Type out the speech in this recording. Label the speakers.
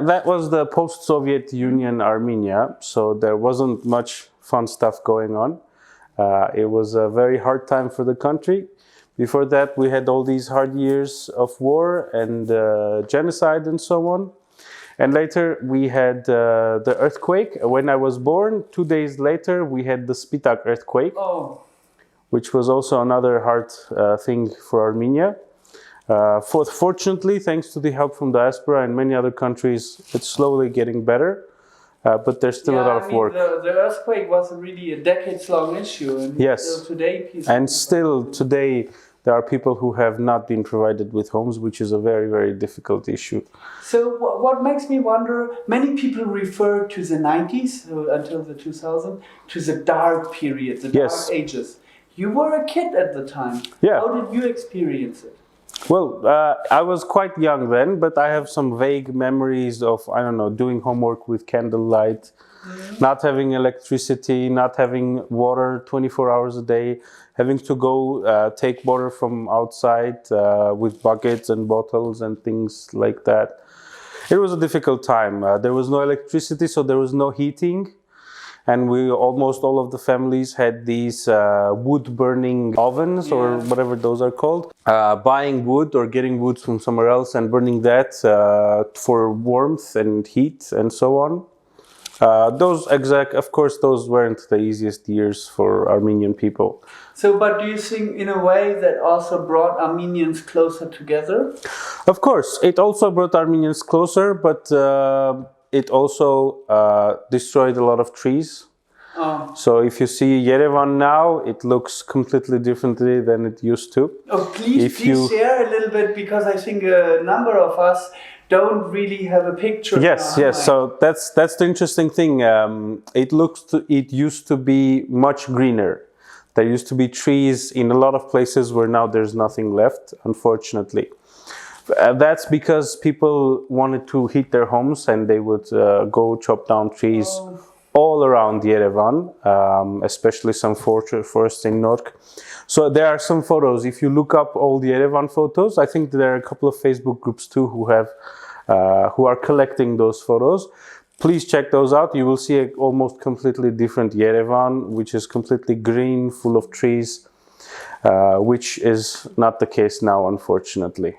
Speaker 1: that was the post-Soviet Union Armenia, so there wasn't much fun stuff going on. It was a very hard time for the country. Before that, we had all these hard years of war and genocide and so on. And later we had the earthquake. When I was born, 2 days later, we had the Spitak earthquake, which was also another hard thing for Armenia. Fortunately, thanks to the help from diaspora and many other countries, it's slowly getting better. But there's still a lot of work.
Speaker 2: The earthquake was really a decades-long issue. And
Speaker 1: yes. Still today, there are people who have not been provided with homes, which is a very, very difficult issue.
Speaker 2: So what makes me wonder, many people refer to the 90s, until the 2000s, to the dark period, the dark ages. You were a kid at the time.
Speaker 1: Yeah.
Speaker 2: How did you experience it?
Speaker 1: Well, I was quite young then, but I have some vague memories of, I don't know, doing homework with candlelight, not having electricity, not having water 24 hours a day, having to go take water from outside with buckets and bottles and things like that. It was a difficult time. There was no electricity, so there was no heating. And almost all of the families had these wood-burning ovens or whatever those are called. Buying wood or getting wood from somewhere else and burning that for warmth and heat and so on. Of course, those weren't the easiest years for Armenian people.
Speaker 2: So, but do you think in a way that also brought Armenians closer together?
Speaker 1: Of course, it also brought Armenians closer, but it also destroyed a lot of trees. So if you see Yerevan now, it looks completely differently than it used to.
Speaker 2: Please share a little bit, because I think a number of us don't really have a picture.
Speaker 1: Yes. So that's the interesting thing. It used to be much greener. There used to be trees in a lot of places where now there's nothing left, unfortunately. That's because people wanted to heat their homes and they would go chop down trees all around Yerevan, especially some forests in Nork. So there are some photos. If you look up all the Yerevan photos, I think there are a couple of Facebook groups too who are collecting those photos. Please check those out. You will see an almost completely different Yerevan, which is completely green, full of trees, which is not the case now, unfortunately.